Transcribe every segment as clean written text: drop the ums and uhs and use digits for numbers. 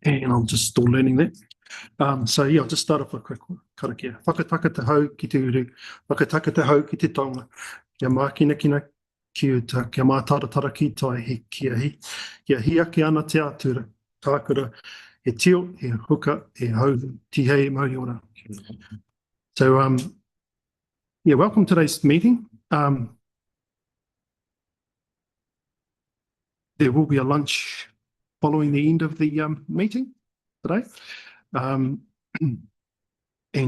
And I'm just still learning that. So yeah, I'll just start off with a quick karakia. Whakataka te hau ki te uru, whakataka te hau ki te tonga. Kia mākina ki uta, kia mātaratara ki tai he kia hi. Kia hiaki ana te atura, tākura, he tio, he huka, he hau, tihei mauri ora. So yeah, welcome to today's meeting. There will be a lunch following the end of the meeting today. And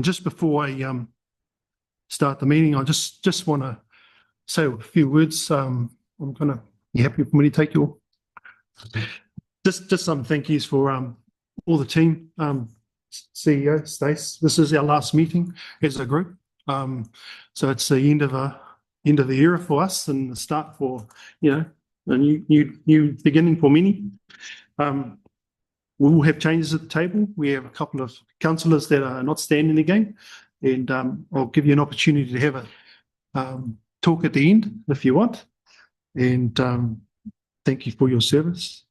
just before I start the meeting, I just want to say a few words. You happy for me to take your just some thank yous for all the team, CEO Stace. This is our last meeting as a group, so it's the end of the era for us and the start for a new beginning for many. We will have changes at the table. We have a couple of councillors that are not standing again, and I'll give you an opportunity to have a talk at the end if you want. And thank you for your service.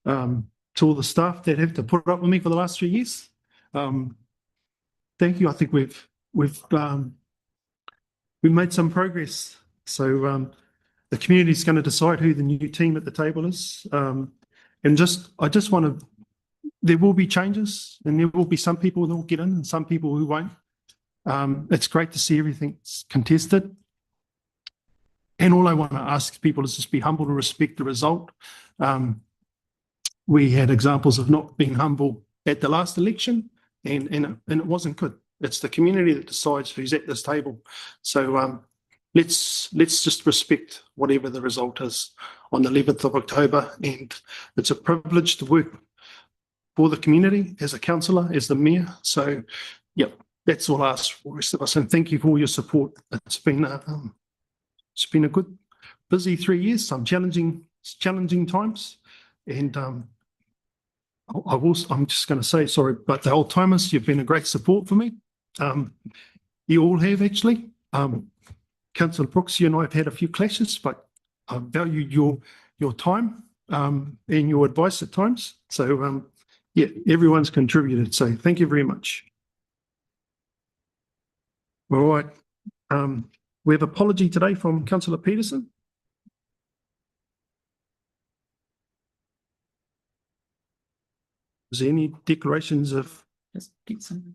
To all the staff that have to put up with me for the last 3 years, thank you. I think we've made some progress. So the community is going to decide who the new team at the table is, and I just want to. There will be changes, and there will be some people that will get in and some people who won't. It's great to see everything's contested. And all I want to ask people is just be humble and respect the result. We had examples of not being humble at the last election, and it wasn't good. It's the community that decides who's at this table. So let's just respect whatever the result is on the 11th of October. And it's a privilege to work for the community as a councillor, as the mayor. So, yeah, that's all I ask for the rest of us. And thank you for all your support. It's been a good, busy 3 years, some challenging times. And I'm just going to say, sorry, but the old timers, you've been a great support for me. You all have actually. Councillor Brooks, you and I have had a few clashes, but I value your time and your advice at times. So, yeah, everyone's contributed. So thank you very much. All right. We have an apology today from Councillor Peterson. Is there any declarations of? Just get some.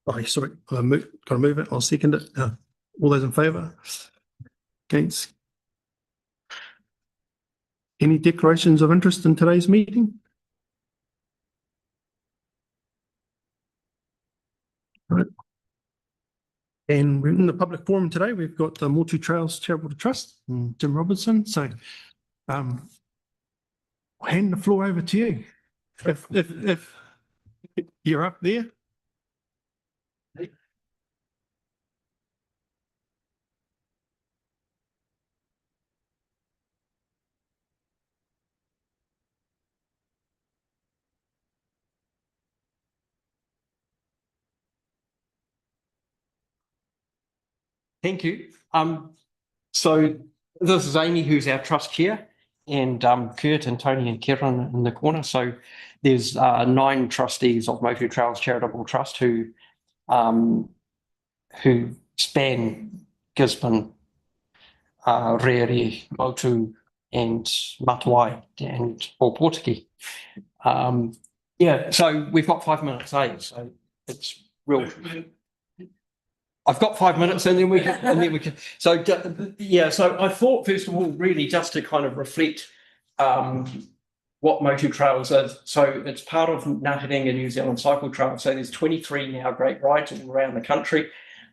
Oh, sorry. Got to move it. I'll second it. All those in favour? Against? Any declarations of interest in today's meeting? Right. And we're in the public forum today. We've got the Motu Trails Charitable Trust and Jim Robinson. So I'll hand the floor over to you. If you're up there. Thank you. So this is Amy, who's our trust chair, and Kurt and Tony and Kieran in the corner. So there's 9 trustees of Motu Trails Charitable Trust who span Gisborne, Rere, Motu, and Matawai and Opotiki. Yeah, so we've got 5 minutes, so it's real. I've got 5 minutes, and then we can. So yeah, so I thought first of all, really, just to kind of reflect what Motu Trails is. So it's part of Ngātaringa New Zealand Cycle Trail. So there's 23 now great rides all around the country.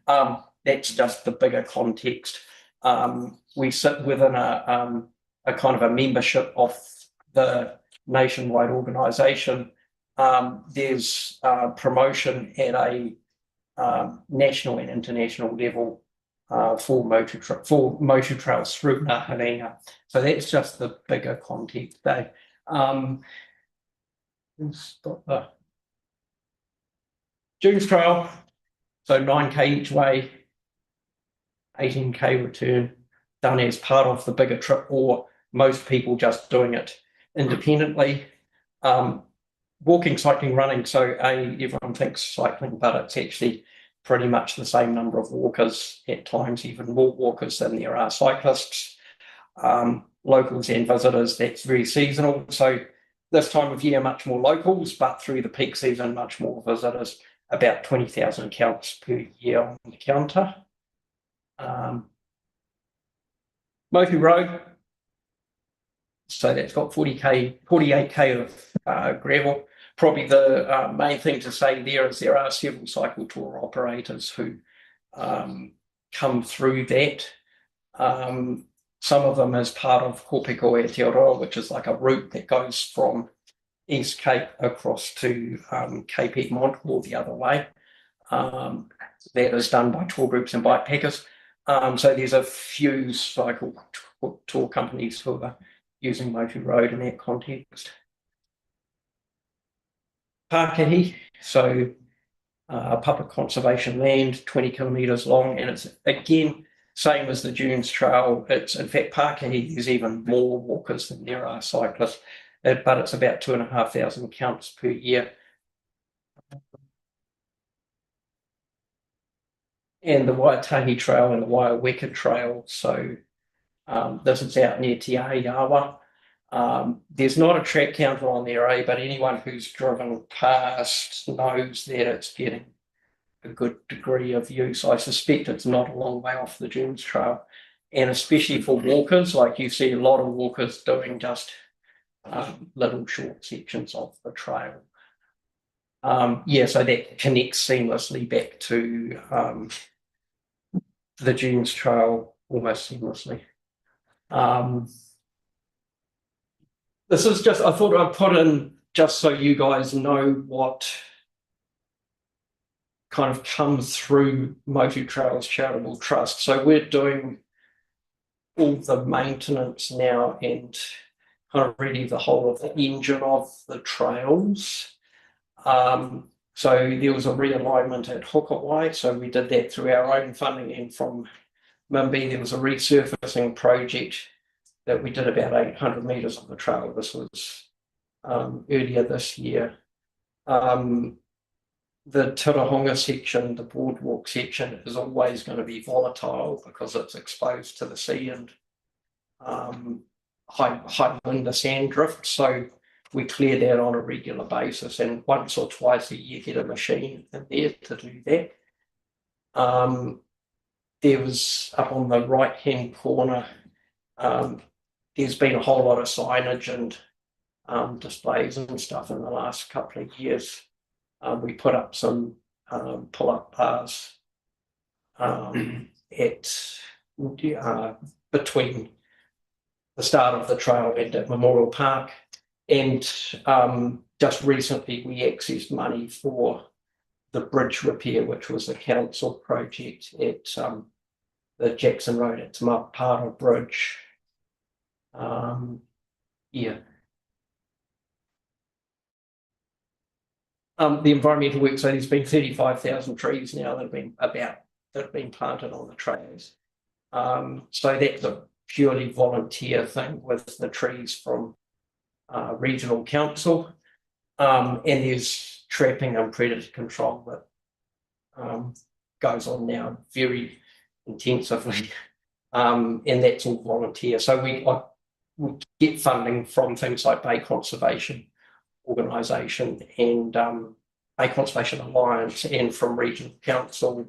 That's just the bigger context. We sit within a kind of a membership of the nationwide organisation. There's promotion at a national and international level for Motu Trails through Ngātaringa. So that's just the bigger context there. Stop the Dunes Trail, so 9k each way, 18k return, done as part of the bigger trip, or most people just doing it independently. walking, cycling, running. So everyone thinks cycling, but it's actually pretty much the same number of walkers, at times even more walkers than there are cyclists. Locals and visitors, that's very seasonal. So this time of year, much more locals, but through the peak season, much more visitors, about 20,000 counts per year on the counter. Motu Road, so that's got 48k of gravel. Probably the main thing to say there is there are several cycle tour operators who come through that. Some of them as part of Kopeko Aotearoa, which is like a route that goes from East Cape across to Cape Egmont or the other way. That is done by tour groups and bikepackers. So there's a few cycle tour companies who are using Motu Road in that context. Pākehī, so public conservation land, 20 kilometres long, and it's again same as the Dunes Trail. It's in fact Pākehī, there's even more walkers than there are cyclists, but it's about 2,500 counts per year. And the Waitahi Trail and the Waiaweka Trail. So this is out near Te Ahiawa. There's not a track counter on there, but anyone who's driven past knows that it's getting a good degree of use. I suspect it's not a long way off the Dunes Trail, and especially for walkers, like you see a lot of walkers doing just little short sections of the trail. So that connects seamlessly back to the Dunes Trail almost seamlessly. This is just, I thought I'd put in just so you guys know what kind of comes through Motu Trails Charitable Trust. So we're doing all the maintenance now and kind of really the whole of the engine of the trails. So there was a realignment at Hokowai, so we did that through our own funding, and from Mimbi there was a resurfacing project that we did about 800 metres on the trail. This was earlier this year. The Tirahonga section, the boardwalk section, is always going to be volatile because it's exposed to the sea and high wind and sand drift. So we clear that on a regular basis, and once or twice a year get a machine in there to do that. There was up on the right hand corner, there's been a whole lot of signage and displays and stuff in the last couple of years. We put up some pull-up bars between the start of the trail and at Memorial Park. And just recently we accessed money for the bridge repair, which was a council project at the Jackson Road at Te Mapara Bridge. The environmental work, so there's been 35,000 trees now that have been planted on the trails. So that's a purely volunteer thing with the trees from regional council, and there's trapping and predator control that goes on now very intensively, and that's all volunteer. So we get funding from things like Bay Conservation Organisation and Bay Conservation Alliance, and from regional council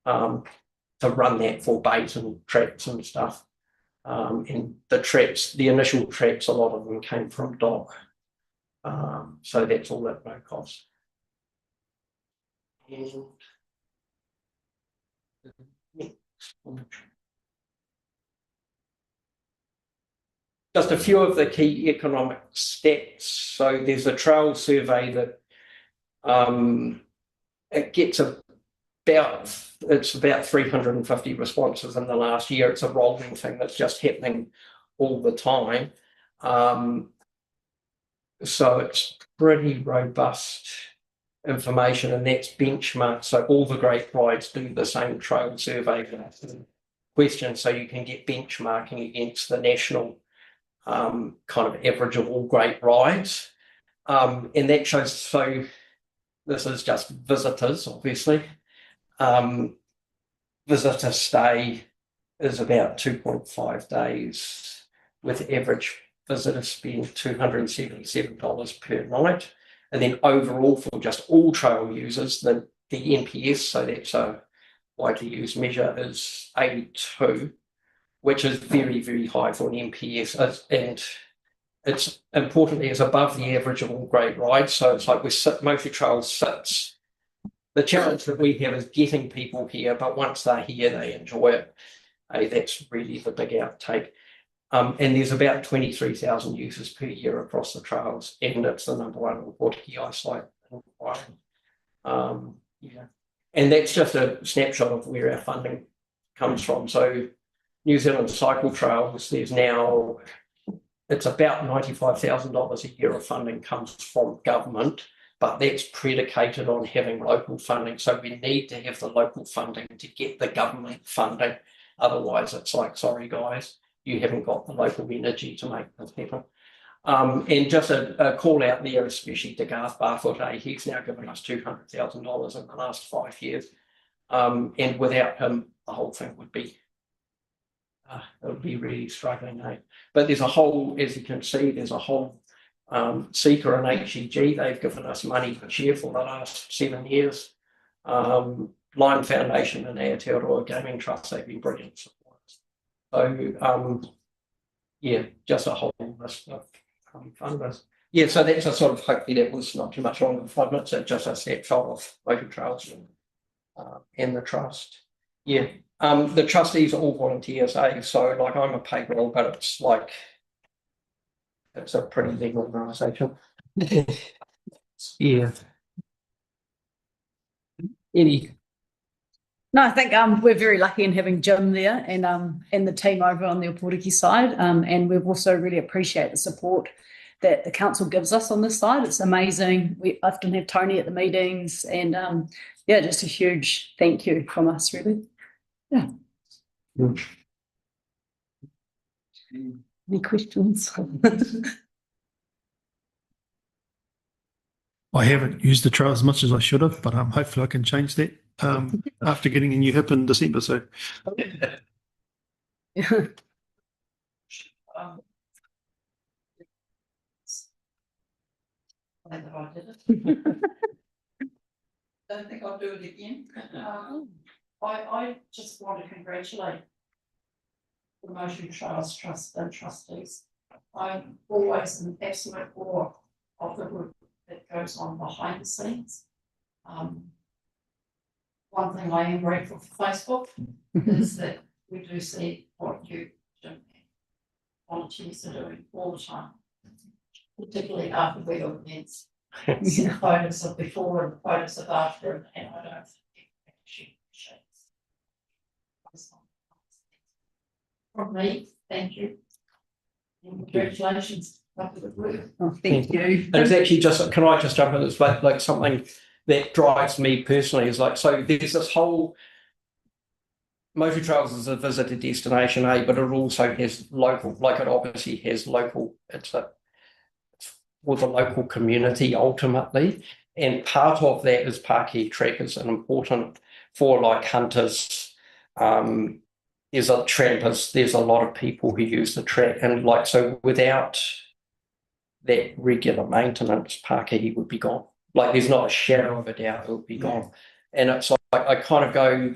to run that for bait and traps and stuff. And the traps, the initial traps, a lot of them came from DOC. So that's all at no cost. And just a few of the key economic stats. So there's a trail survey that it gets it's about 350 responses in the last year. It's a rolling thing that's just happening all the time. So it's pretty robust information, and that's benchmarked. So all the great rides do the same trail survey question, so you can get benchmarking against the national kind of average of all great rides. And that shows, so this is just visitors, obviously. Visitor stay is about 2.5 days, with average visitor spend $277 per night. And then overall for just all trail users, the NPS, so that's a widely used measure, is 82, which is very, very high for an NPS. And it's importantly, it's above the average of all great rides. So it's like Motor Trail sits. The challenge that we have is getting people here, but once they're here, they enjoy it. That's really the big outtake. And there's about 23,000 users per year across the trails, and it's the #1 Opotiki eyesight. Yeah, and that's just a snapshot of where our funding comes from. So New Zealand Cycle Trails, there's now, it's about $95,000 a year of funding comes from government, but that's predicated on having local funding. So we need to have the local funding to get the government funding. Otherwise, it's like, sorry guys, you haven't got the local energy to make this happen. And just a call out there, especially to Garth Barfoot. He's now given us $200,000 in the last 5 years. And without him, the whole thing would be, it would be really struggling. But there's a whole, as you can see, there's a whole Seeker and HEG, they've given us money to share for the last 7 years. Lime Foundation and Aotearoa Gaming Trust, they've been brilliant supporters. So, yeah, just a whole list of funders. Yeah, so that's a sort of, hopefully that was not too much longer than 5 minutes, it's just a snapshot of Motor Trails and the trust. Yeah, the trustees are all volunteers, so like I'm a paid role, but it's like, it's a pretty big organisation. Yeah. Any? No, I think we're very lucky in having Jim there and the team over on the Opotiki side. And we've also really appreciate the support that the council gives us on this side. It's amazing. We often have Tony at the meetings, and yeah, just a huge thank you from us, really. Yeah. Any questions? I haven't used the trail as much as I should have, but hopefully I can change that after getting a new hip in December. So, Don't think I'll do it again. I just want to congratulate the Motor Trails Trust and trustees. I'm always in absolute awe of the work that goes on behind the scenes. One thing I am grateful for Facebook is that we do see what you volunteers are doing all the time, particularly after we have events. See the photos of before and the photos of after, and I don't think it actually shakes. From me, thank you. And congratulations. Oh, thank you. And it's actually just, can I just jump in? It's like something that drives me personally is like, so there's this whole Motor Trails is a visitor destination, but it also has local, like it obviously has local, it's for the local community ultimately. And part of that is Parky Trackers and important for like hunters. There's a trappers, there's a lot of people who use the track, and like, so without that regular maintenance, Parky would be gone. Like there's not a shadow of a doubt it would be gone. And it's like, I kind of go,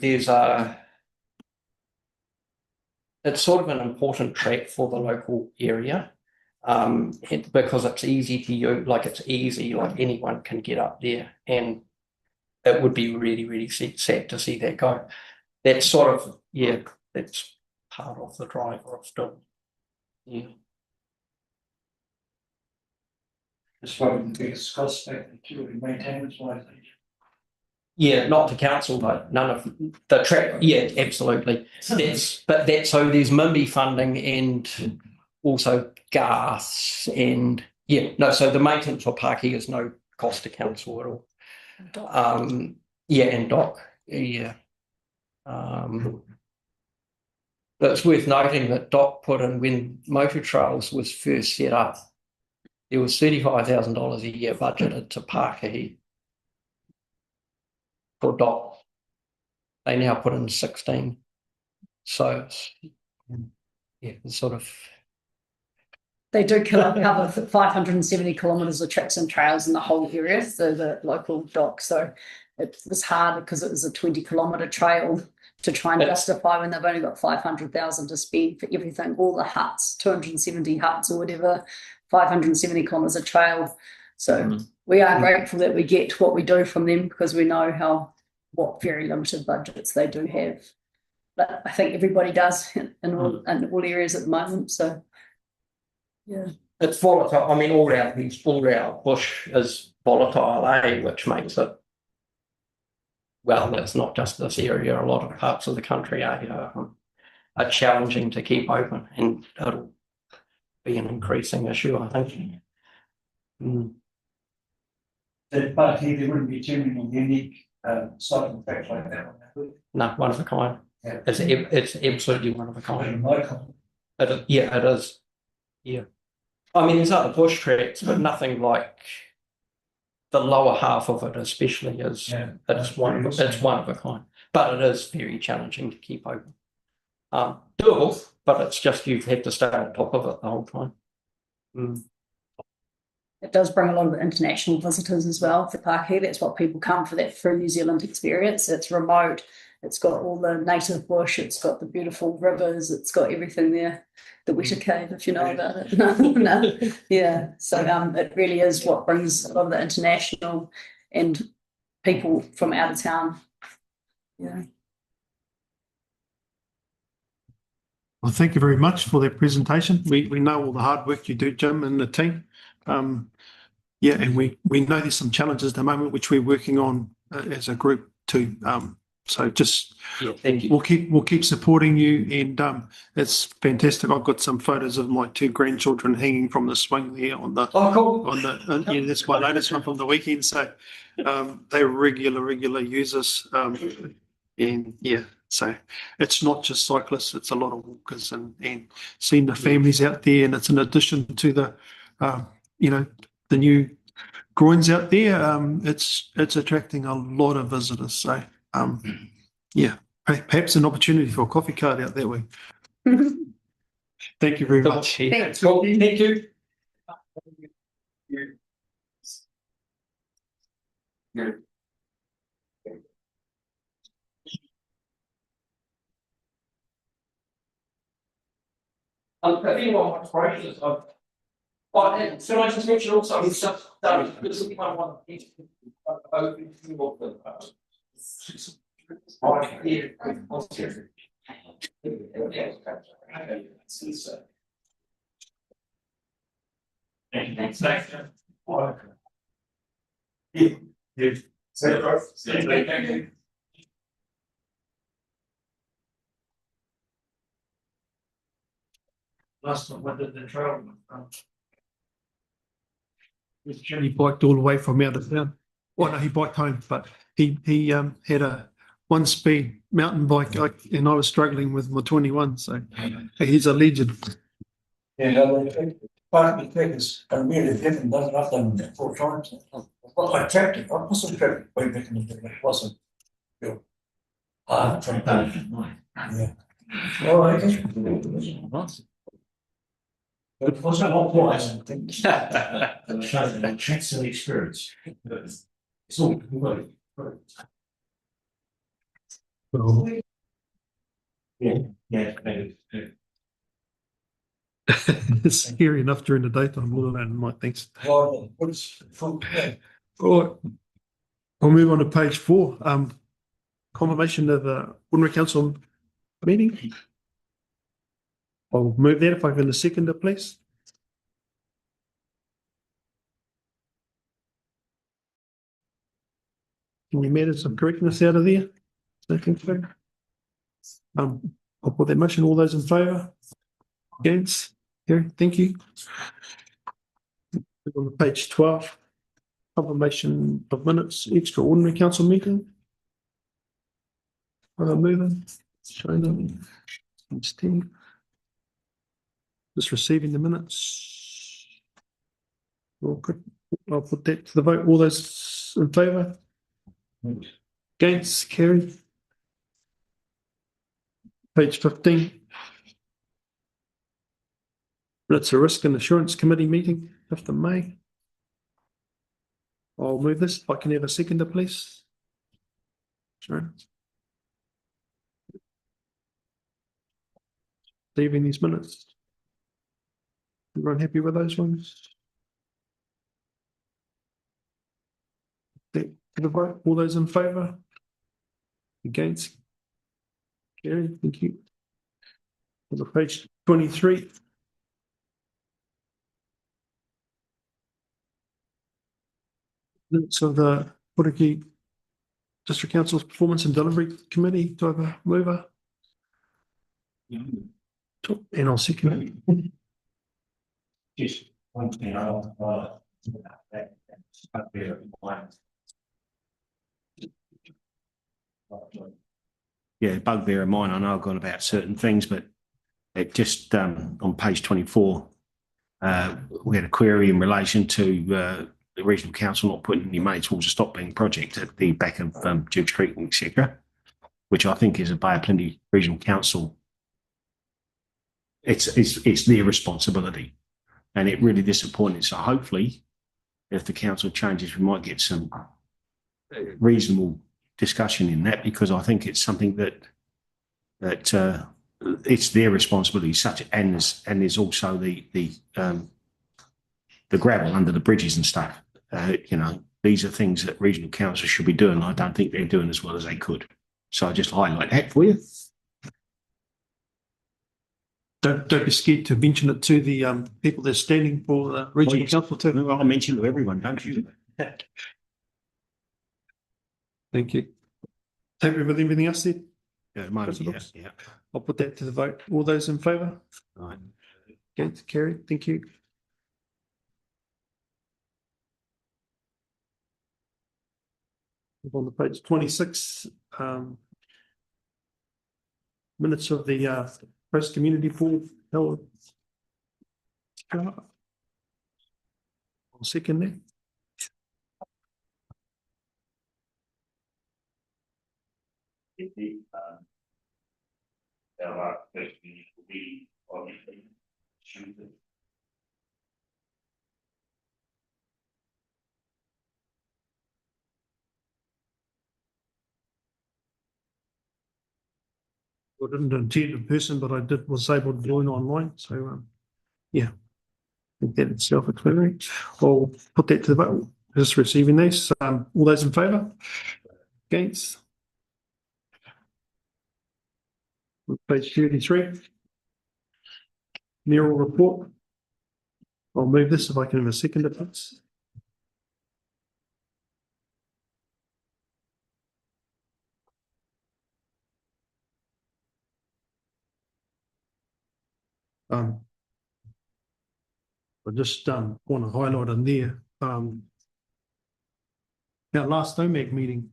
it's sort of an important track for the local area. Because it's easy to use, like it's easy, like anyone can get up there, and it would be really, really sad to see that go. That's sort of, yeah, that's part of the driver of doing. Yeah. It's one of the biggest cost factors to maintenance wise. Yeah, not to council, but none of the track. Yeah, absolutely. So there's MIMBY funding and also gas and so the maintenance for Parky is no cost to council at all. And dock. Yeah. But it's worth noting that Doc put in, when Motor Trails was first set up, there was $35,000 a year budgeted to Pākehī for dock. They now put in 16. So it's sort of, They do cover 570 kilometres of tracks and trails in the whole area, so the local dock. So it was hard because it was a 20-kilometre trail to try and justify when they've only got 500,000 to spend for everything, all the huts, 270 huts or whatever, 570 kilometres of trail. So we are grateful that we get what we do from them because we know what very limited budgets they do have. But I think everybody does in all areas at the moment. So yeah, it's volatile. I mean, all our bush is volatile, which makes it, well, it's not just this area. A lot of parts of the country are challenging to keep open, and it'll be an increasing issue, I think. That Pākehī, there wouldn't be too many unique cycling tracks like that. No, one of a kind. Yeah. It's absolutely one of a kind. It is. Yeah. I mean, there's other bush tracks, but nothing like the lower half of it, especially is it's one of a kind. But it is very challenging to keep open. Doable, but it's just you have to stay on top of it the whole time. it does bring a lot of international visitors as well to Pākehī. That's what people come for, that through New Zealand experience. It's remote. It's got all the native bush. It's got the beautiful rivers. It's got everything there. The Weta Cave, if you know about it. No. Yeah. So it really is what brings a lot of the international and people from out of town. Yeah. Well, thank you very much for that presentation. We know all the hard work you do, Jim, and the team. Yeah, and we know there's some challenges at the moment which we're working on as a group too. So just thank you. we'll keep supporting you, and it's fantastic. I've got some photos of my two grandchildren hanging from the swing there on the cool. yeah, that's my latest one from the weekend. So they're regular users, and yeah. So it's not just cyclists; it's a lot of walkers, and seeing the families out there, and it's in addition to the the new groins out there. It's attracting a lot of visitors. So yeah, perhaps an opportunity for a coffee cart out that way. Thank you very much. Thanks. Cool. Thank you. If anyone wants prices, should I just mention also the stuff that this is one of the Last time I did the trail. He biked all the way from out of town. Well, no, he biked home, but he had a 1-speed mountain bike, and I was struggling with my 21. So he's a legend. Yeah, Pākehī Creek is a really different. Doesn't I've done it 4 times. Well, I tracked it. I must have tracked it way back in the day. It wasn't. Yeah. Well, I guess. It wasn't all twice. It checks the experience. It's all good. Yeah. It's scary enough during the daytime, more than at night. Thanks. Well, what is from All right. We'll move on to page 4. Confirmation of the Ordinary Council meeting. I'll move that if I can second it, please. Can we manage some correctness out of there? I'll put that motion. All those in favour? Against? Okay, thank you. On page 12, confirmation of minutes, extraordinary council meeting. Moving. Shona. Steve. Just receiving the minutes. All good. I'll put that to the vote. All those in favour? Against, carried. Page 15. That's a Risk and Assurance Committee meeting, 5th of May. I'll move this. If I can have a seconder, please. Sure. Leaving these minutes. Everyone happy with those ones? The vote, all those in favour? Against? Carried, thank you. On the page 23. Minutes of the Puraki District Council's Performance and Delivery Committee. Do I have a mover? And I'll second it. Just one thing, Yeah, bugbear of mine. I know I've gone about certain things, but it just on page 24, we had a query in relation to the regional council not putting any money towards a stop being project at the back of Duke Street, etc., which I think is a Bay of Plenty Regional Council. It's their responsibility, and it really disappointed. So hopefully, if the council changes, we might get some reasonable discussion in that, because I think it's something that it's their responsibility. And there's also the gravel under the bridges and stuff. These are things that regional councils should be doing. I don't think they're doing as well as they could. So I just highlight that for you. Don't be scared to mention it to the people that's standing for the regional council too. Well, I mention to everyone, don't you? Thank you. Happy with everything else there? Yeah, yeah. I'll put that to the vote. All those in favour? Right. Against, carried. Thank you. On the page 26, minutes of the Press Community Board held. I'll second that. I didn't attend in person, but was able to join online. So, yeah, I think that it's self-explanatory. I'll put that to the vote. Just receiving this. All those in favour? Against? Page 33. Mayoral report. I'll move this if I can have a second, please. I just want to highlight in there our last OMAG meeting.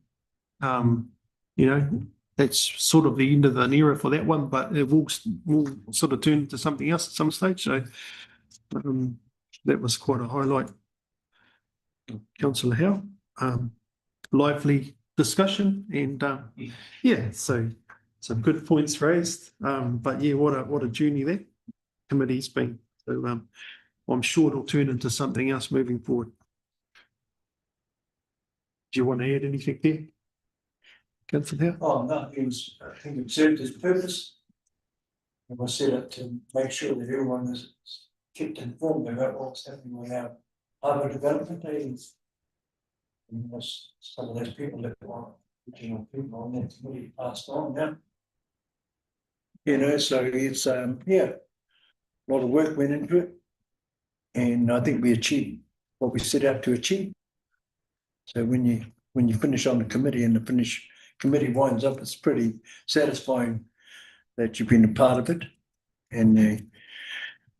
That's sort of the end of an era for that one, but it will sort of turn into something else at some stage. So that was quite a highlight. Councillor Howe, lively discussion, and so some good points raised. But yeah, what a journey that committee's been. So I'm sure it'll turn into something else moving forward. Do you want to add anything there, Councillor Howe? Oh, no, I think it served its purpose. It was set up to make sure that everyone is kept informed about what's happening with our harbour development agencies. And some of those people that were original people on that committee passed on now. So it's a lot of work went into it. And I think we achieved what we set out to achieve. So when you finish on the committee and the committee winds up, it's pretty satisfying that you've been a part of it. And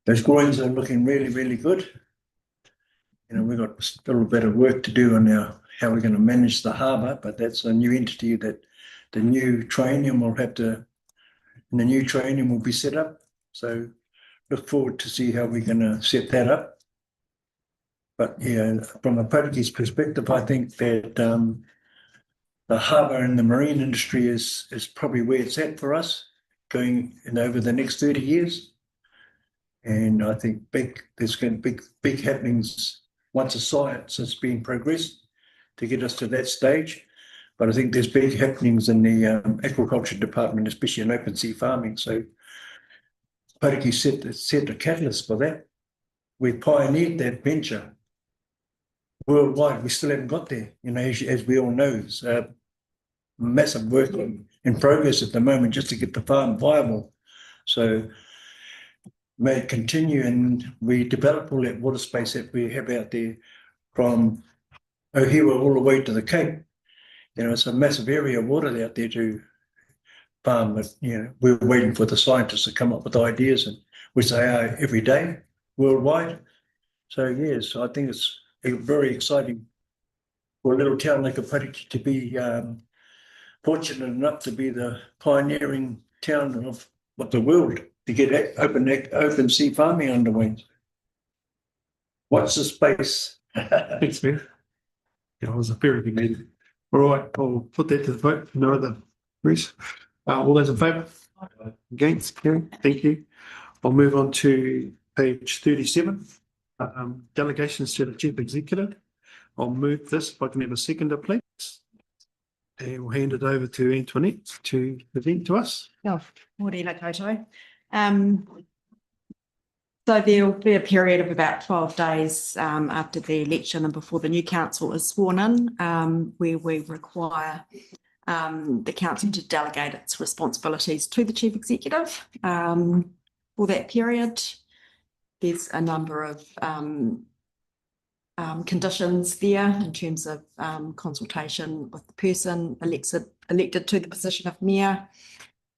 those groins are looking really, really good. We've got still a bit of work to do on how we're going to manage the harbour, but that's a new entity that the new training will be set up. So look forward to see how we're going to set that up. But yeah, from a Portuguese perspective, I think that the harbour and the marine industry is probably where it's at for us going in over the next 30 years. And I think there's going to be big happenings once the science has been progressed to get us to that stage. But I think there's big happenings in the agriculture department, especially in open sea farming. So Portuguese set the catalyst for that. We pioneered that venture worldwide. We still haven't got there, you know, as we all know. It's massive work in progress at the moment just to get the farm viable. So may it continue, and we develop all that water space that we have out there from Ohiwa all the way to the Cape. You know, it's a massive area of water out there to farm. But, you know, we're waiting for the scientists to come up with ideas, and which they are every day worldwide. So yes, I think it's very exciting for a little town like Opotiki to be fortunate enough to be the pioneering town of the world to get open sea farming underway. Watch the space. Thanks, man. Yeah, it was a very big meeting. All right, I'll put that to the vote. No other, Bruce. All those in favour? Against? Carry. Thank you. I'll move on to page 37. Delegations to the Chief Executive. I'll move this if I can have a seconder, please. And we'll hand it over to Antoinette to present to us. Oh, morena koutou. So there'll be a period of about 12 days after the election and before the new council is sworn in, where we require the council to delegate its responsibilities to the chief executive for that period. There's a number of conditions there in terms of consultation with the person elected to the position of mayor,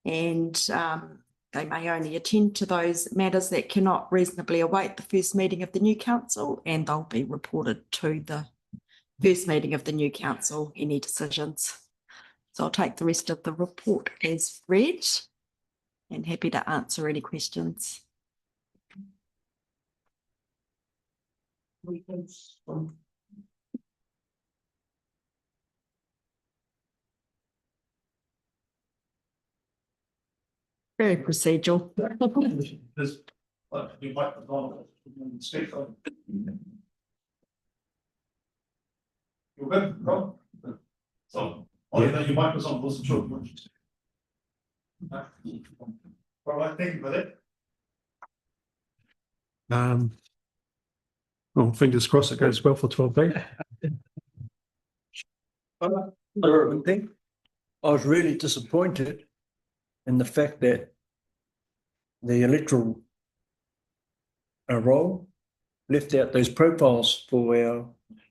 and they may only attend to those matters that cannot reasonably await the first meeting of the new council, and they'll be reported to the first meeting of the new council, any decisions. So I'll take the rest of the report as read and happy to answer any questions. Very procedural. You're good, Rob? So, your mic was on, wasn't sure. All right, thank you for that. Well, fingers crossed it goes well for 12 days. One thing, I was really disappointed in the fact that the electoral roll left out those profiles for our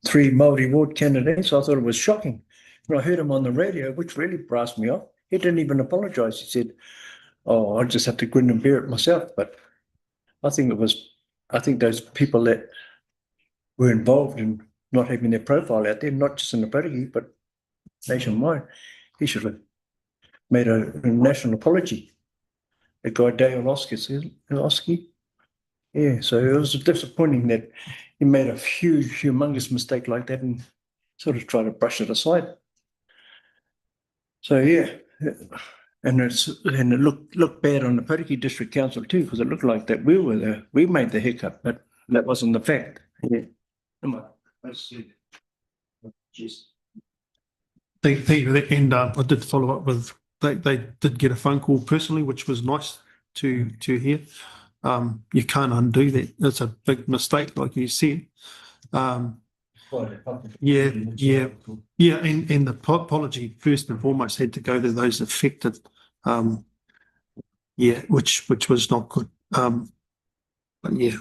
3 Māori ward candidates. I thought it was shocking. When I heard him on the radio, which really brassed me off, he didn't even apologise. He said, "Oh, I just have to grin and bear it myself." But I think those people that were involved in not having their profile out there, not just in the Portuguese, but nationwide, he should have made a national apology. The guy Dale Oski. Yeah, so it was disappointing that he made a humongous mistake like that and sort of tried to brush it aside. So yeah, and it looked bad on the Portuguese District Council too, because it looked like that we made the hiccup, but that wasn't the fact. Yeah. Come on. Thank you for that. And I did follow up with, they did get a phone call personally, which was nice to hear. You can't undo that. It's a big mistake, like you said. Yeah. And the apology first and foremost had to go to those affected. Which was not good. But yeah.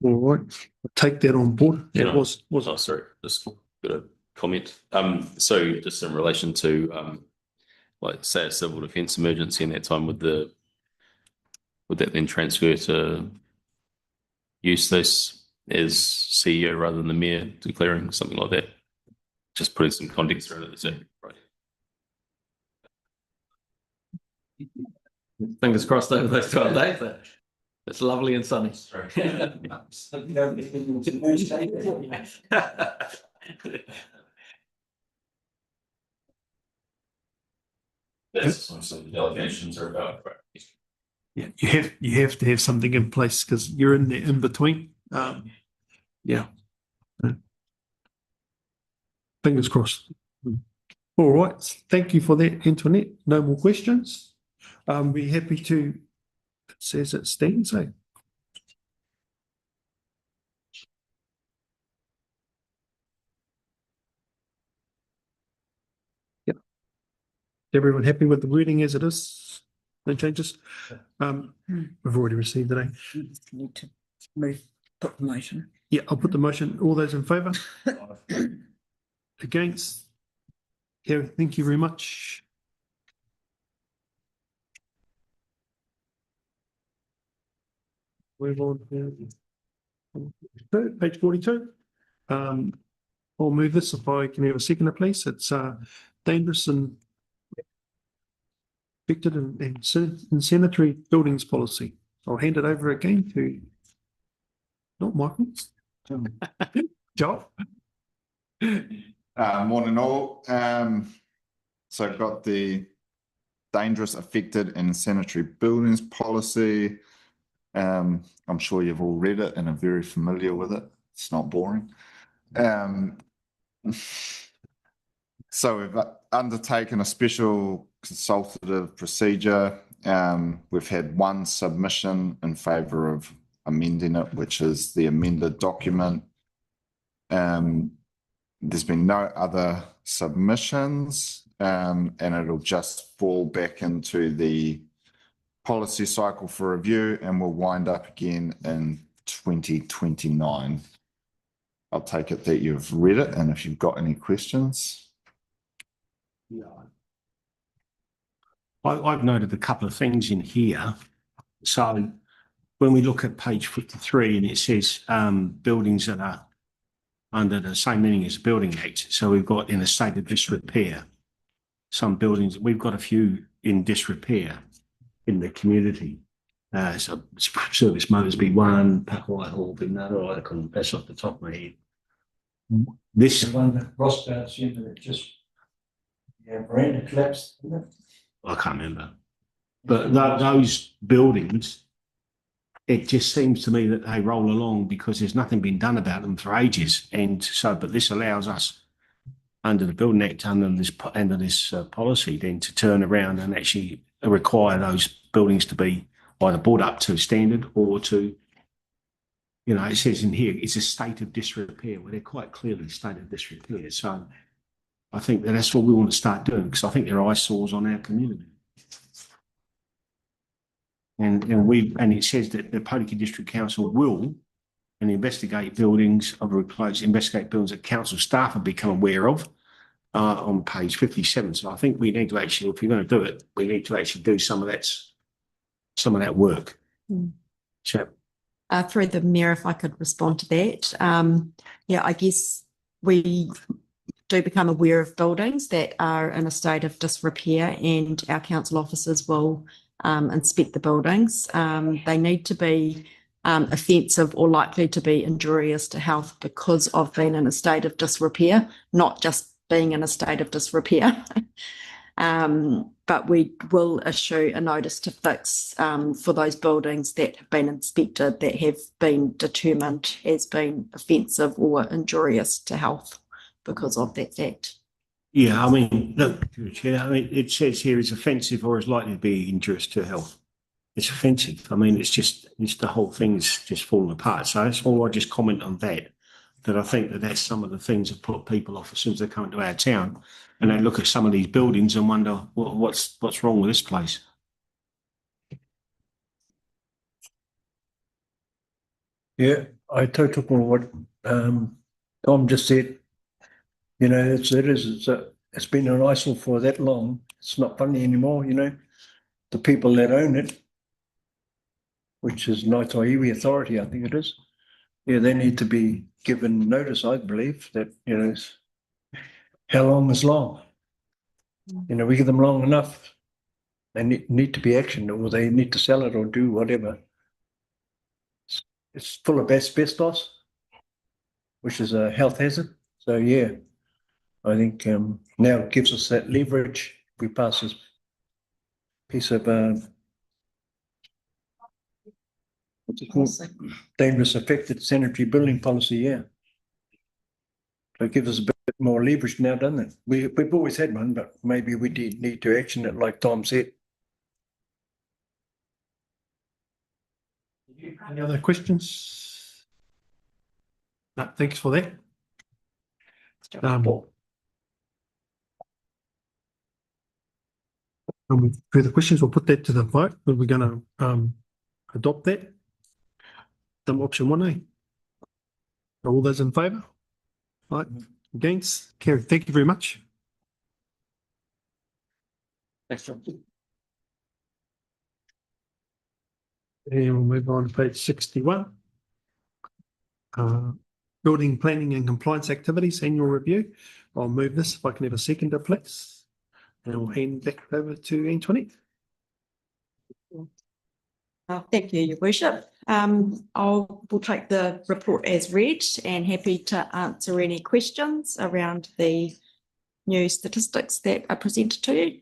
All right, I'll take that on board. Yeah, It was Oh, sorry, just got a comment. So just in relation to, like say a civil defence emergency in that time, would that then transfer to Eustace as CEO rather than the mayor declaring something like that? Just putting some context around it, is that right? Fingers crossed over those 12 days. It's lovely and sunny. That's also the delegations are about. Yeah, you have to have something in place because you're in the in between. Yeah. Fingers crossed. All right. Thank you for that, Antoinette. No more questions. We're happy to, it says it stands, eh? Yep. Everyone happy with the wording as it is? No changes? We've already received it, eh? Need to move, put the motion. Yeah, I'll put the motion. All those in favour? Against? Carrie, thank you very much. Move on to page 42. I'll move this if I can have a seconder, please. It's dangerous and affected and sanitary buildings policy. I'll hand it over again to not Michael. Joel. Morning all. So I've got the dangerous, affected and sanitary buildings policy. I'm sure you've all read it and are very familiar with it. It's not boring. So we've undertaken a special consultative procedure. We've had one submission in favour of amending it, which is the amended document. There's been no other submissions, and it'll just fall back into the policy cycle for review and will wind up again in 2029. I'll take it that you've read it, and if you've got any questions. Yeah. I've noted a couple of things in here. So when we look at page 53 and it says buildings that are under the same meaning as the Building Act. So we've got in a state of disrepair. Some buildings, we've got a few in disrepair in the community. So Service Motors be one, Pakawai Hall be another. I couldn't pass off the top of my head. This one that Ross down said that it just, veranda collapsed, didn't it? I can't remember. But those buildings, it just seems to me that they roll along because there's nothing been done about them for ages. And so, but this allows us under the Building Act, under this policy, then to turn around and actually require those buildings to be either brought up to standard or to, you know, it says in here, it's a state of disrepair. Well, they're quite clearly a state of disrepair. So I think that's what we want to start doing because I think they're eyesores on our community. And it says that the Potoki District Council will investigate buildings that council staff have become aware of on page 57. So I think we need to actually, if you're going to do it, we need to actually do some of that work. So, through the mayor, if I could respond to that. I guess we do become aware of buildings that are in a state of disrepair and our council officers will inspect the buildings. They need to be offensive or likely to be injurious to health because of being in a state of disrepair, not just being in a state of disrepair. But we will issue a notice to fix for those buildings that have been inspected that have been determined as being offensive or injurious to health because of that fact. yeah, I mean, look, Chair, I mean, it says here it's offensive or is likely to be injurious to health. It's offensive. I mean, it's the whole thing's just falling apart. So that's all. I just comment on that I think that's some of the things that put people off as soon as they come into our town and they look at some of these buildings and wonder what's wrong with this place. Yeah, I totally agree with what Tom just said. You know, it's been an eyesore for that long. It's not funny anymore, you know. The people that own it, which is Ngāi Tahiwi Authority, I think it is. Yeah, they need to be given notice, I believe, that, you know, how long is long? You know, we give them long enough. They need to be actioned or they need to sell it or do whatever. it's full of asbestos, which is a health hazard. So yeah, I think now it gives us that leverage. We pass this piece of what's it called? Dangerous affected sanitary building policy, yeah. So it gives us a bit more leverage now, doesn't it? We've always had one, but maybe we did need to action it like Tom said. Any other questions? No, thanks for that. Further questions, we'll put that to the vote, but we're going to adopt that. Option 1A. All those in favour? Right, against? Carried. Thank you very much. Thanks, John. And we'll move on to page 61. Building planning and compliance activities annual review. I'll move this if I can have a seconder, please. And I'll hand back over to Antoinette. Thank you, Your Worship. We'll take the report as read and happy to answer any questions around the new statistics that are presented to you.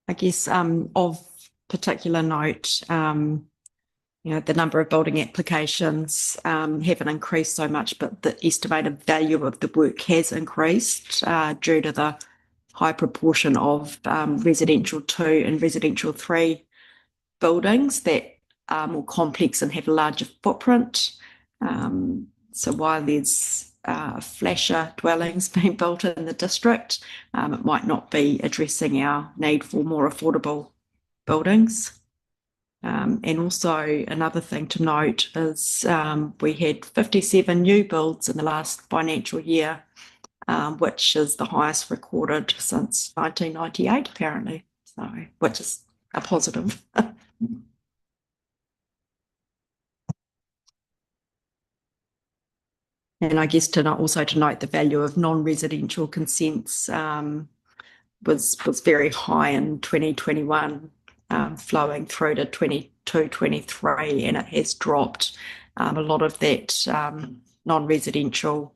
I guess of particular note, the number of building applications haven't increased so much, but the estimated value of the work has increased due to the high proportion of residential 2 and residential 3 buildings that are more complex and have a larger footprint. So while there's flasher dwellings being built in the district, it might not be addressing our need for more affordable buildings. And also another thing to note is we had 57 new builds in the last financial year, which is the highest recorded since 1998 apparently, so which is a positive. And I guess to note the value of non-residential consents was very high in 2021, flowing through to 22, 23, and it has dropped. A lot of that non-residential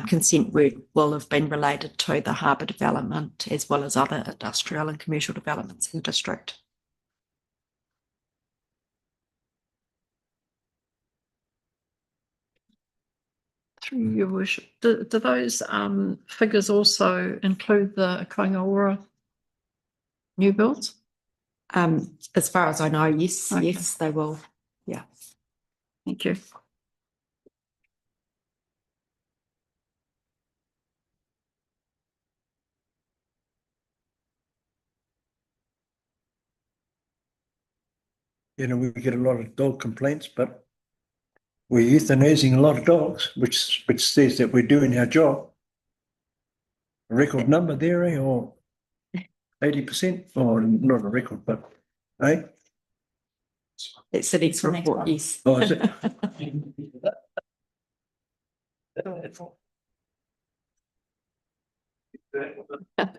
consent work will have been related to the harbour development as well as other industrial and commercial developments in the district. Through Your Worship, do those figures also include the Kaingaora new builds? As far as I know, yes, Okay. yes, they will. Yeah. Thank you. We get a lot of dog complaints, but we're euthanizing a lot of dogs, which says that we're doing our job. A record number there, eh? Or 80%? Or not a record, but It's the next report, yes. Oh, is it?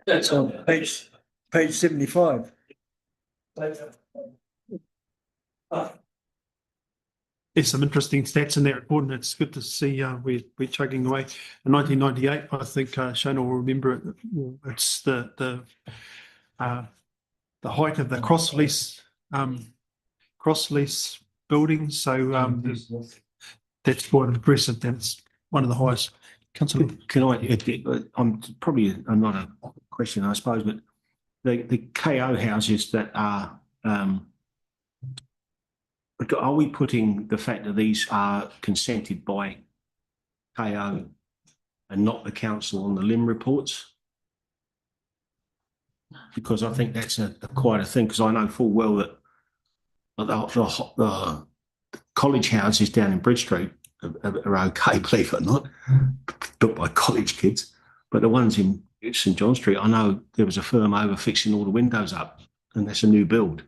That's on page 75. There's some interesting stats in that report, and it's good to see we're chugging away. In 1998, I think Shona will remember it. It's the height of the cross lease buildings. So that's quite impressive. That's one of the highest. Councillor, Can I, I'm probably not a question, I suppose, but the KO houses that are we putting the fact that these are consented by KO and not the council on the LIM reports? Because I think that's quite a thing, because I know full well that the college houses down in Bridge Street are okay, believe it or not, built by college kids, but the ones in at St John Street, I know there was a firm over fixing all the windows up, and that's a new build.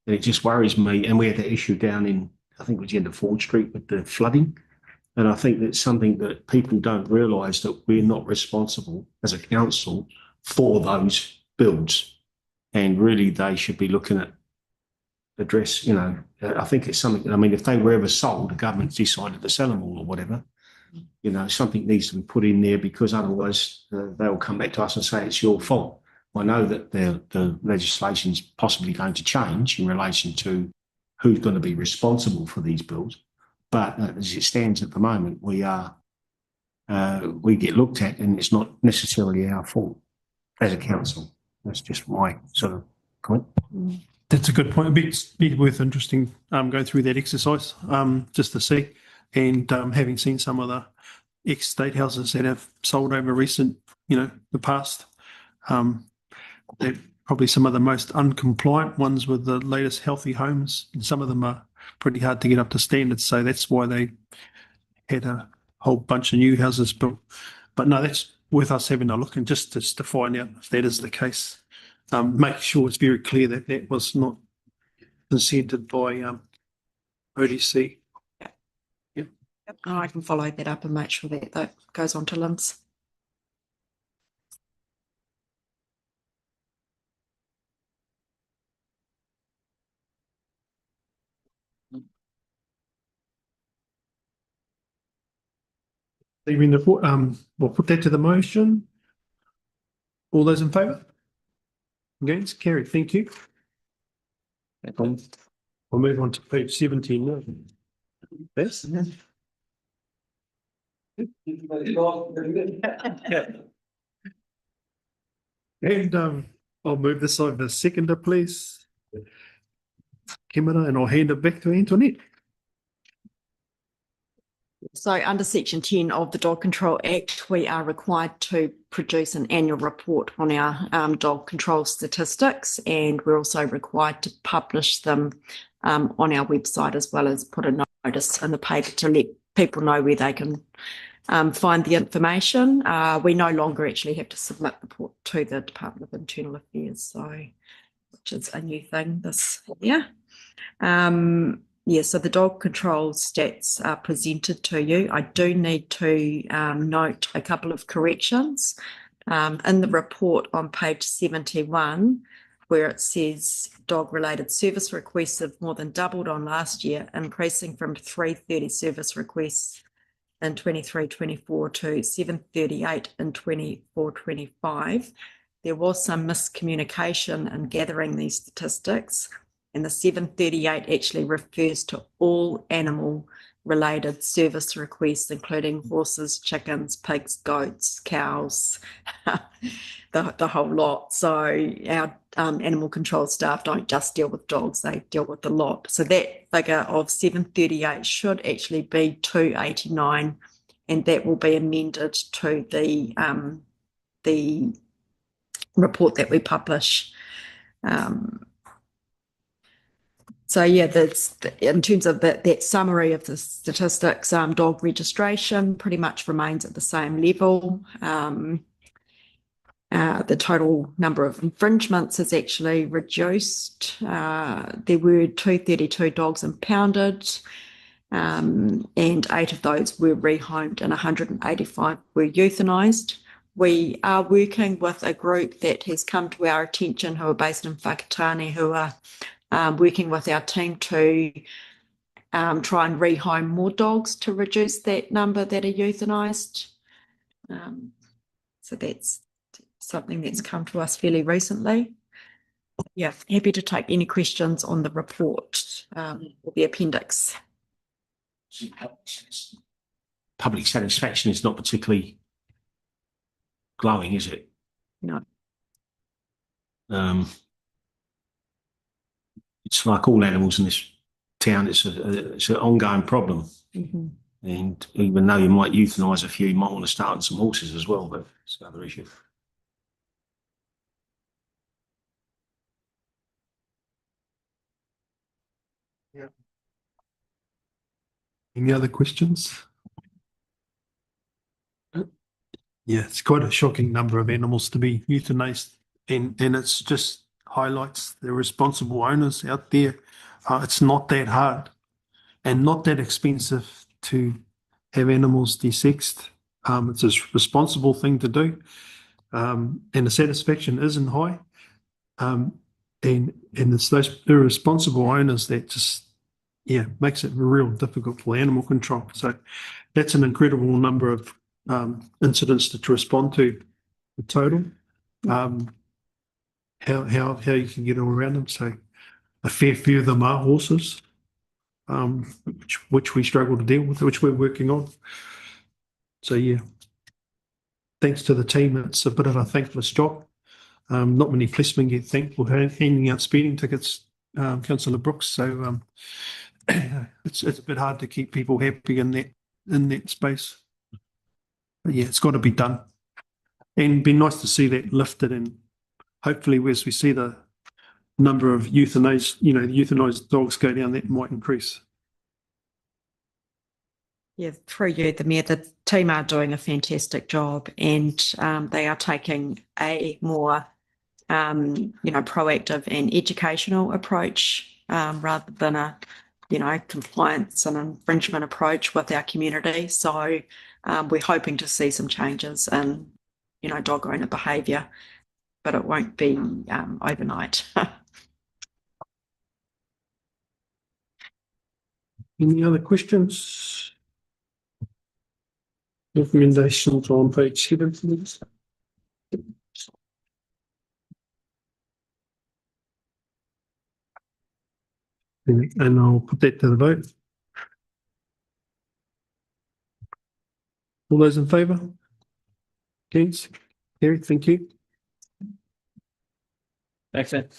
And it just worries me. And we had that issue down in, I think it was the end of Ford Street with the flooding. And I think that's something that people don't realise, that we're not responsible as a council for those builds. And really, they should be looking at address, I think it's something, I mean, if they were ever sold, the government decided to sell them all or whatever, something needs to be put in there, because otherwise they'll come back to us and say it's your fault. I know that the legislation's possibly going to change in relation to who's going to be responsible for these bills. But as it stands at the moment, we get looked at, and it's not necessarily our fault as a council. That's just my sort of comment. That's a good point. It'd be worth interesting going through that exercise just to see. And having seen some of the ex-state houses that have sold over recent, the past, they're probably some of the most uncompliant ones with the latest healthy homes. And some of them are pretty hard to get up to standards. So that's why they had a whole bunch of new houses built. But no, that's worth us having a look, and just to find out if that is the case. Make sure it's very clear that that was not consented by ODC. Yep. I can follow that up and make sure that that goes on to Lynn's. Leaving the we'll put that to the motion. All those in favour? Against? Carried. Thank you. We'll move on to page 17 now. Yes. And I'll move this over to seconder, please. Kimera, and I'll hand it back to Antoinette. So under Section 10 of the Dog Control Act, we are required to produce an annual report on our dog control statistics, and we're also required to publish them on our website, as well as put a notice in the paper to let people know where they can find the information. We no longer actually have to submit the report to the Department of Internal Affairs, so which is a new thing this year. So the dog control stats are presented to you. I do need to note a couple of corrections. In the report on page 71, where it says dog-related service requests have more than doubled on last year, increasing from 330 service requests in 23-24 to 738 in 24-25. There was some miscommunication in gathering these statistics, and the 738 actually refers to all animal-related service requests, including horses, chickens, pigs, goats, cows, the whole lot. So our animal control staff don't just deal with dogs, they deal with the lot. So that figure of 738 should actually be 289, and that will be amended to the report that we publish. So yeah, that's in terms of that summary of the statistics. Dog registration pretty much remains at the same level. The total number of infringements is actually reduced. There were 232 dogs impounded, and 8 of those were rehomed and 185 were euthanized. We are working with a group that has come to our attention who are based in Whakatane, who are working with our team to try and rehome more dogs to reduce that number that are euthanized. So that's something that's come to us fairly recently. Yeah, happy to take any questions on the report or the appendix. Public satisfaction is not particularly glowing, is it? No. It's like all animals in this town. It's an ongoing problem. Mm-hmm. And even though you might euthanise a few, you might want to start on some horses as well, but it's another issue. Yeah. Any other questions? Yeah, it's quite a shocking number of animals to be euthanized, and it's just highlights the responsible owners out there. It's not that hard and not that expensive to have animals desexed. It's a responsible thing to do, and the satisfaction isn't high. And it's those irresponsible owners that just makes it real difficult for animal control. So that's an incredible number of incidents to respond to the total. How you can get all around them. So a fair few of them are horses, which we struggle to deal with, which we're working on. So yeah, thanks to the team. It's a bit of a thankless job. Not many policemen get thanked for handing out speeding tickets, Councillor Brooks. So it's a bit hard to keep people happy in that space. But yeah, it's got to be done, and it'd be nice to see that lifted, and hopefully, as we see the number of euthanized dogs go down, that might increase. Yeah, through you, the Mayor, the team are doing a fantastic job, and they are taking a more proactive and educational approach rather than a compliance and infringement approach with our community. So we're hoping to see some changes in dog owner behaviour, but it won't be overnight. Any other questions? Recommendations on page 7, please. And I'll put that to the vote. All those in favour? Against? Carried, thank you. Thanks, Ed.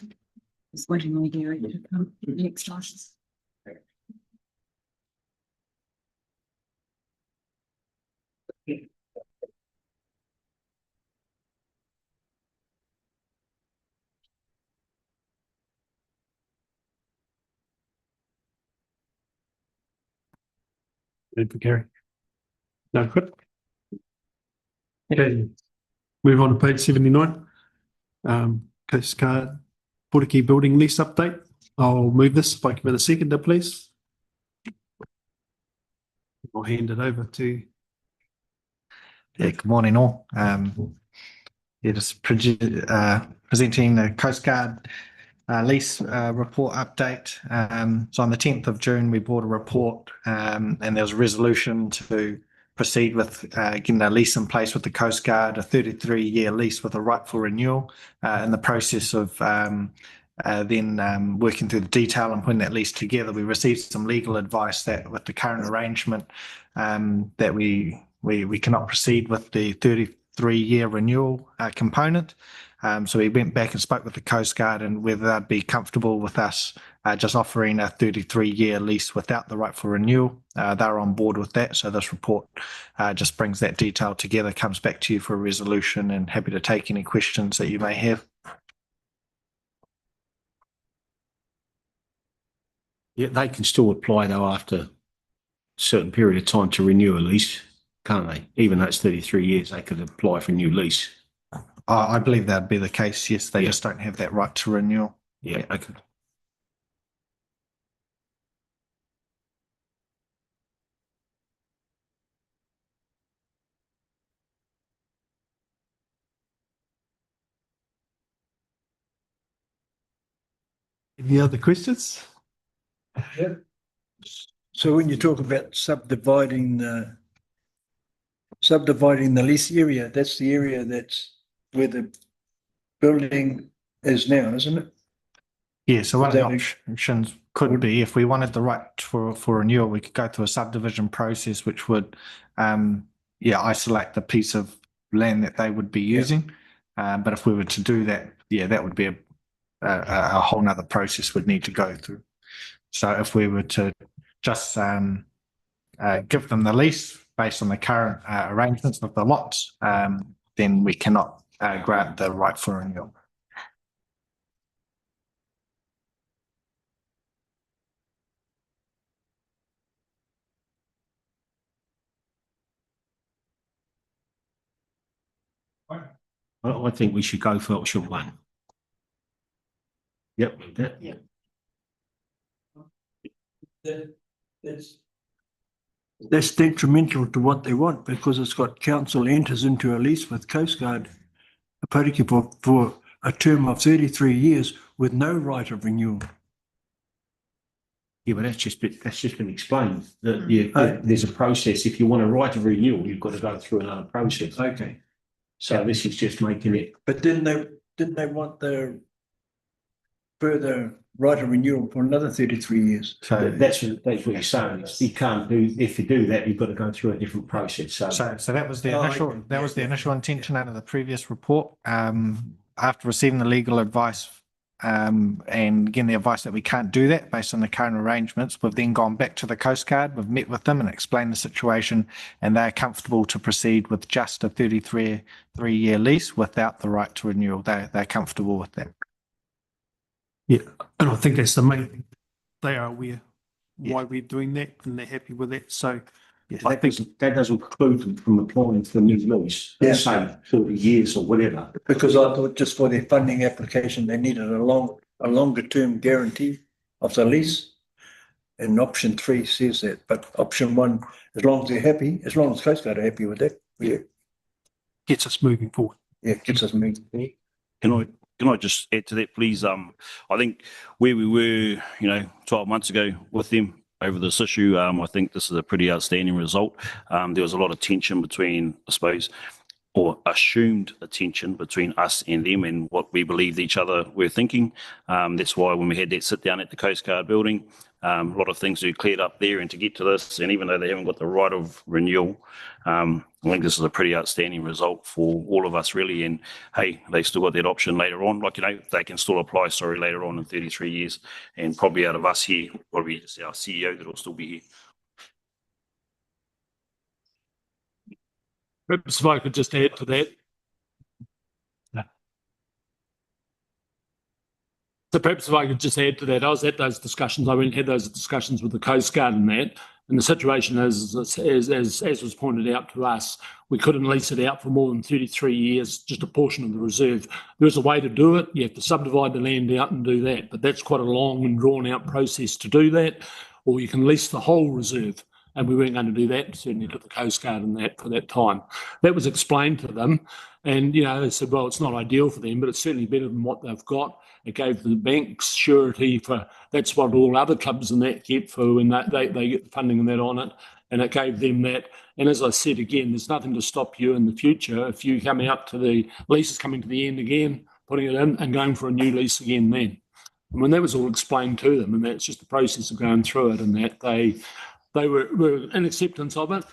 Just waiting on Gary to come next time. Good for Gary. No, good. Okay, move on to page 79. Coast Guard Portakey building lease update. I'll move this if I can get a seconder, please. I'll hand it over to. Yeah, good morning all. Just presenting the Coast Guard lease report update. So on the 10th of June, we brought a report and there was a resolution to proceed with getting a lease in place with the Coast Guard, a 33-year lease with a right for renewal. In the process of then working through the detail and putting that lease together, we received some legal advice that with the current arrangement that we cannot proceed with the 33-year renewal component. So we went back and spoke with the Coast Guard and whether they'd be comfortable with us just offering a 33-year lease without the right for renewal. They're on board with that. So this report just brings that detail together, comes back to you for a resolution, and happy to take any questions that you may have. Yeah, they can still apply though after a certain period of time to renew a lease, can't they? Even though it's 33 years, they could apply for a new lease. I believe that'd be the case. Yes, they just don't have that right to renewal. Yeah, okay. Any other questions? Yeah. So when you talk about subdividing the lease area, that's the area that's where the building is now, isn't it? Yeah, so one of the That options could be if we wanted the right for renewal, we could go through a subdivision process, which would isolate the piece of land that they would be using. But if we were to do that, that would be a whole nother process we'd need to go through. So if we were to just give them the lease based on the current arrangements of the lots, then we cannot grant the right for renewal. I think we should go for option one. Yep. That's detrimental to what they want because it's got council enters into a lease with Coast Guard Aotearoa for a term of 33 years with no right of renewal. Yeah, but that's just been explained, that there's a process. If you want a right of renewal, you've got to go through another process. Okay. So this is just making it, But didn't they want the further right of renewal for another 33 years? so that's what you're saying. You can't do, if you do that, you've got to go through a different process. So So that was the Oh, initial, okay. that was the initial intention out of the previous report. After receiving the legal advice, and again, the advice that we can't do that based on the current arrangements, we've then gone back to the Coast Guard, we've met with them and explained the situation, and they're comfortable to proceed with just a 33-year lease without the right to renewal. They're comfortable with that. Yeah, and I think that's the main thing. They are aware why we're doing that and they're happy with that. So yeah, that doesn't preclude them from applying for the new lease. Yeah. Let's say 30 years or whatever. Because I thought just for their funding application, they needed a longer term guarantee of the lease. And option 3 says that, but option 1, as long as they're happy, as long as Coast Guard are happy with that, yeah, gets us moving forward. yeah, gets us moving. Can I just add to that, please? I think where we were, 12 months ago with them over this issue, I think this is a pretty outstanding result. There was a lot of tension between, I suppose, or assumed a tension between us and them and what we believed each other were thinking. That's why when we had that sit down at the Coast Guard building, a lot of things were cleared up there, and to get to this, and even though they haven't got the right of renewal, I think this is a pretty outstanding result for all of us, really. And hey, they still got that option later on. They can still apply, later on in 33 years. And probably out of us here, probably just our CEO that will still be here. Perhaps if I could just add to that. So perhaps if I could just add to that, I was at those discussions. I went and had those discussions with the Coast Guard and that. And the situation is, as was pointed out to us, we couldn't lease it out for more than 33 years, just a portion of the reserve. There is a way to do it. You have to subdivide the land out and do that. But that's quite a long and drawn out process to do that. Or you can lease the whole reserve. And we weren't going to do that, certainly to the Coast Guard and that for that time. That was explained to them. And, they said, well, it's not ideal for them, but it's certainly better than what they've got. It gave the banks surety for, that's what all other clubs and that get for when they get the funding and that on it. And it gave them that. And as I said, again, there's nothing to stop you in the future if you come out to the leases coming to the end again, putting it in and going for a new lease again then. And when that was all explained to them, and that's just the process of going through it, and that they were in acceptance of it.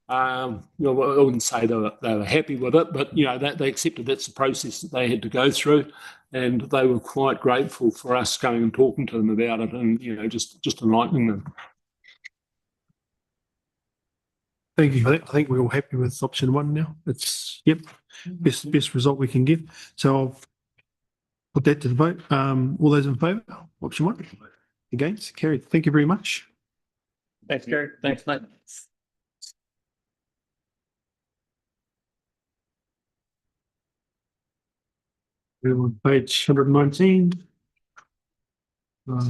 I wouldn't say they were happy with it, but they accepted that's the process that they had to go through, and they were quite grateful for us going and talking to them about it, and just enlightening them. Thank you for that. I think we're all happy with option 1 now. It's best result we can get. So I'll put that to the vote. All those in favour? Option 1. Against? Carried. Thank you very much. Thanks, Gary. Thanks, Nate. We're on page 119.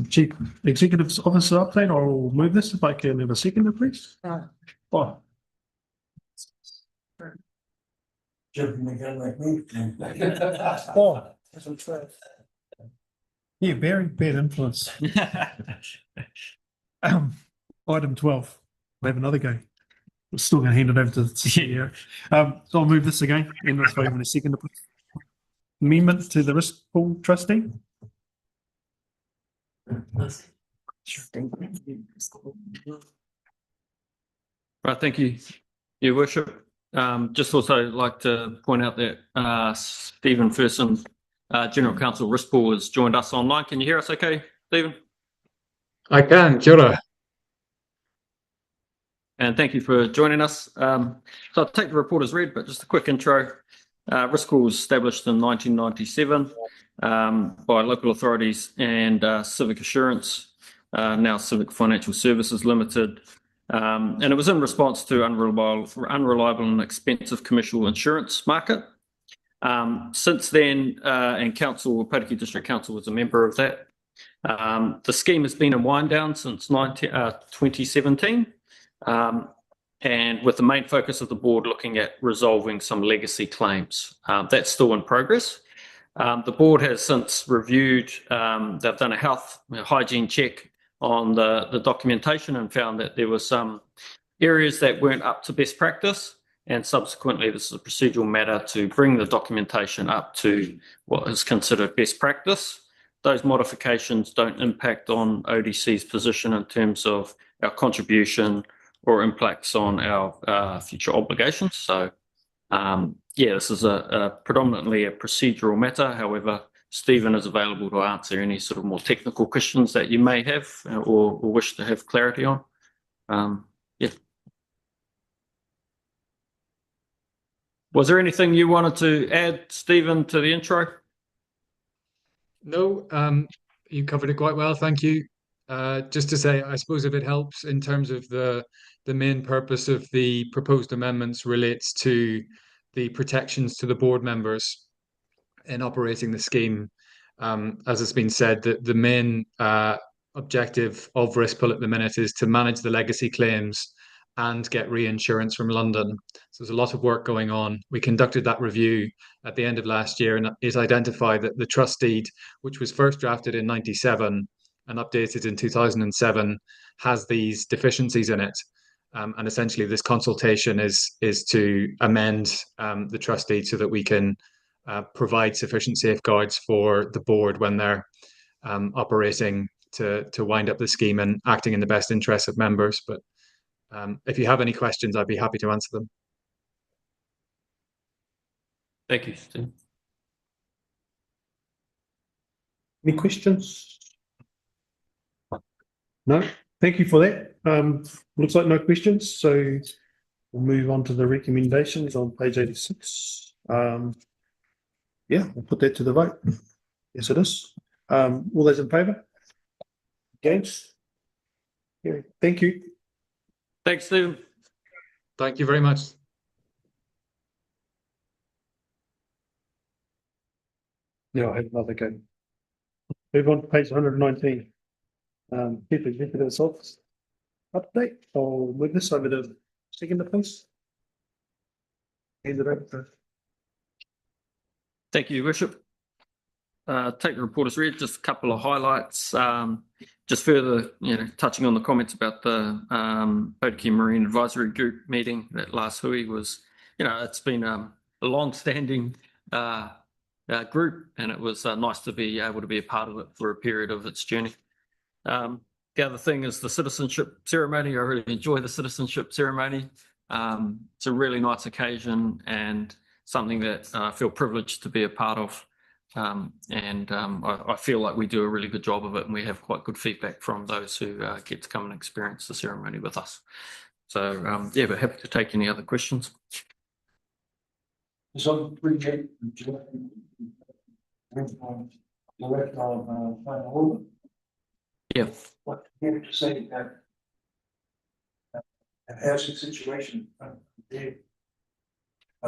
Chief Executive Officer update. I'll move this if I can have a second, please. Oh. Jumping the gun like me. Oh. Yeah, very bad influence. Item 12. We'll have another go. We're still going to hand it over to the CEO. So I'll move this again. And let's vote in a second. Amendment to the risk pool trustee. Right, thank you, Your Worship. Just also like to point out that Stephen Ferson, General Counsel Risk Pool, has joined us online. Can you hear us okay, Stephen? I can, kia ora. And thank you for joining us. So I'll take the report as read, but just a quick intro. Risk Pool was established in 1997 by local authorities and Civic Assurance, now Civic Financial Services Limited. And it was in response to unreliable and expensive commercial insurance market. Since then, and Council, Pautiki District Council was a member of that. The scheme has been in wind down since 2017. And with the main focus of the board looking at resolving some legacy claims. That's still in progress. The board has since reviewed, they've done a health hygiene check on the documentation and found that there were some areas that weren't up to best practice. And subsequently, this is a procedural matter to bring the documentation up to what is considered best practice. Those modifications don't impact on ODC's position in terms of our contribution or impacts on our future obligations. So, this is a predominantly a procedural matter. However, Stephen is available to answer any sort of more technical questions that you may have or wish to have clarity on. Was there anything you wanted to add, Stephen, to the intro? No, you covered it quite well. Thank you. Just to say, I suppose if it helps in terms of the main purpose of the proposed amendments relates to the protections to the board members in operating the scheme. As has been said, the main objective of RiskPool at the minute is to manage the legacy claims and get reinsurance from London. So there's a lot of work going on. We conducted that review at the end of last year, and it identified that the trust deed, which was first drafted in 97 and updated in 2007, has these deficiencies in it. And essentially this consultation is to amend the trust deed so that we can provide sufficient safeguards for the board when they're operating to wind up the scheme and acting in the best interests of members. But if you have any questions, I'd be happy to answer them. Thank you, Steve. Any questions? No, thank you for that. Looks like no questions, so we'll move on to the recommendations on page 86. We'll put that to the vote. Yes, it is. All those in favour? Against? Yeah, thank you. Thanks, Stephen. Thank you very much. Now I have another go. Move on to page 119. Chief Executive's Office update. I'll move this over to second, please. Hand it over. Thank you, Your Worship. Take the report as read, just a couple of highlights. Just further, touching on the comments about the Pautiki Marine Advisory Group meeting that last hui was, it's been a long-standing group, and it was nice to be able to be a part of it for a period of its journey. The other thing is the citizenship ceremony. I really enjoy the citizenship ceremony. It's a really nice occasion and something that I feel privileged to be a part of. I feel like we do a really good job of it, and we have quite good feedback from those who get to come and experience the ceremony with us. So, but happy to take any other questions. Yeah. What do you have to say about the housing situation there?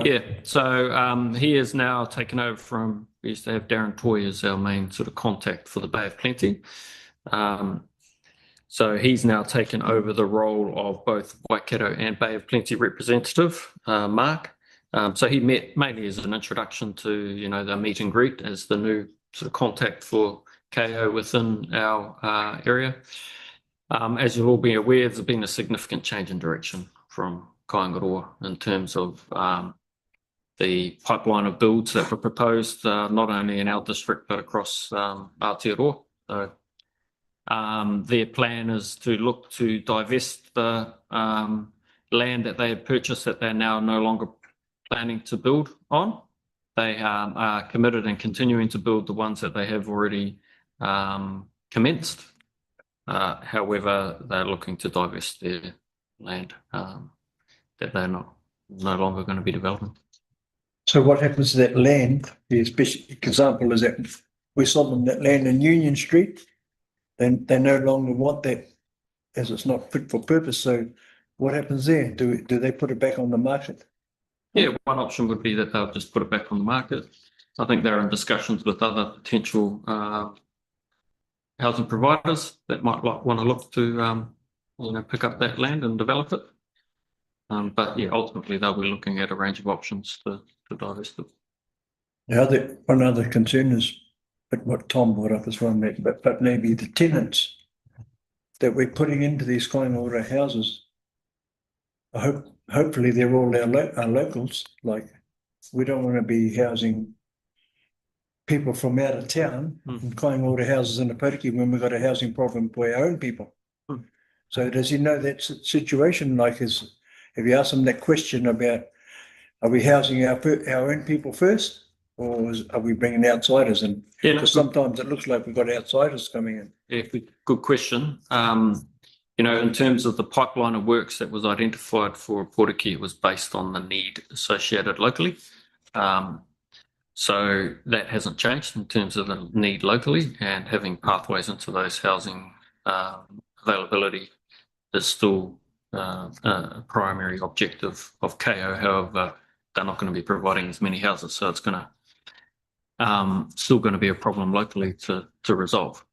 Yeah, so he is now taken over from, we used to have Darren Toy as our main sort of contact for the Bay of Plenty. So he's now taken over the role of both Waikato and Bay of Plenty representative, Mark. So he met mainly as an introduction to, the meet and greet as the new sort of contact for KO within our area. As you'll all be aware, there's been a significant change in direction from Kaingaroa in terms of the pipeline of builds that were proposed, not only in our district, but across Aotearoa. So their plan is to look to divest the land that they had purchased that they're now no longer planning to build on. They are committed and continuing to build the ones that they have already commenced. However, they're looking to divest their land that they're no longer going to be developing. So what happens to that land? The special example is that we sold them that land in Union Street. Then they no longer want that as it's not fit for purpose. So what happens there? Do they put it back on the market? Yeah, one option would be that they'll just put it back on the market. I think they're in discussions with other potential housing providers that might want to look to pick up that land and develop it. But yeah, ultimately they'll be looking at a range of options to divest it. One other concern is, but what Tom brought up as well, mate, but maybe the tenants that we're putting into these Kaingaora houses. Hopefully they're all our locals. Like, we don't want to be housing people from out of town in Kaingaora houses in the Potoki when we've got a housing problem for our own people. So does he know that situation? Like, have you asked him that question about, are we housing our own people first, or are we bringing outsiders in? Yeah, because sometimes it looks like we've got outsiders coming in. Yeah, good question. In terms of the pipeline of works that was identified for Portuguese, it was based on the need associated locally. So that hasn't changed in terms of the need locally, and having pathways into those housing availability is still a primary objective of KO. However, they're not going to be providing as many houses, so it's going to still going to be a problem locally to resolve.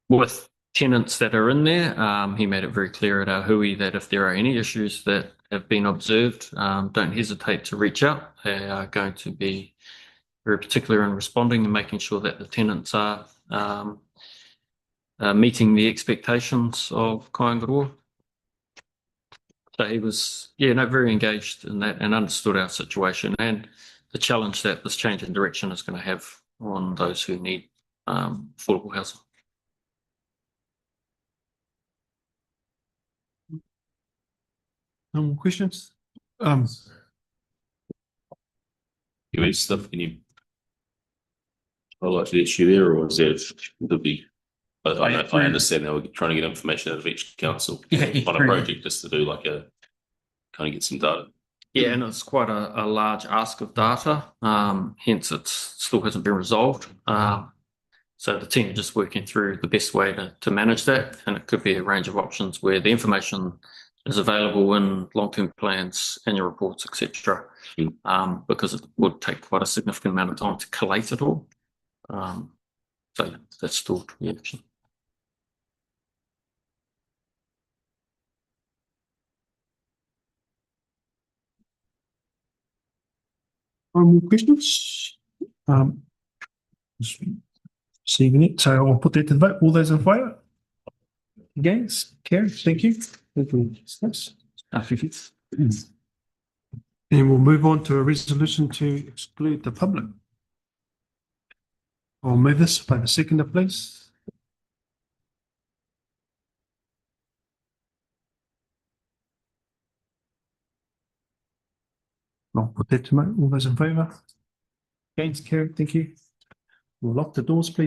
With tenants that are in there, he made it very clear at our hui that if there are any issues that have been observed, don't hesitate to reach out. They are going to be very particular in responding and making sure that the tenants are meeting the expectations of Kaingaroa. So he was, very engaged in that and understood our situation and the challenge that this change in direction is going to have on those who need affordable housing. No more questions? You mean stuff, can you highlight the issue there, or is there'll be, I understand that we're trying to get information out of each council on a project just to do like kind of get some data. Yeah, and it's quite a large ask of data, hence it still hasn't been resolved. So the team are just working through the best way to manage that, and it could be a range of options where the information is available in long-term plans, annual reports, etc. Because it would take quite a significant amount of time to collate it all. So that's still to be action. No more questions? Seeing it, so I'll put that to the vote. All those in favour? Against? Carried. Thank you. And we'll move on to a resolution to exclude the public. I'll move this by the seconder, please. I'll put that to vote. All those in favour? Against? Carried. Thank you. We'll lock the doors, please.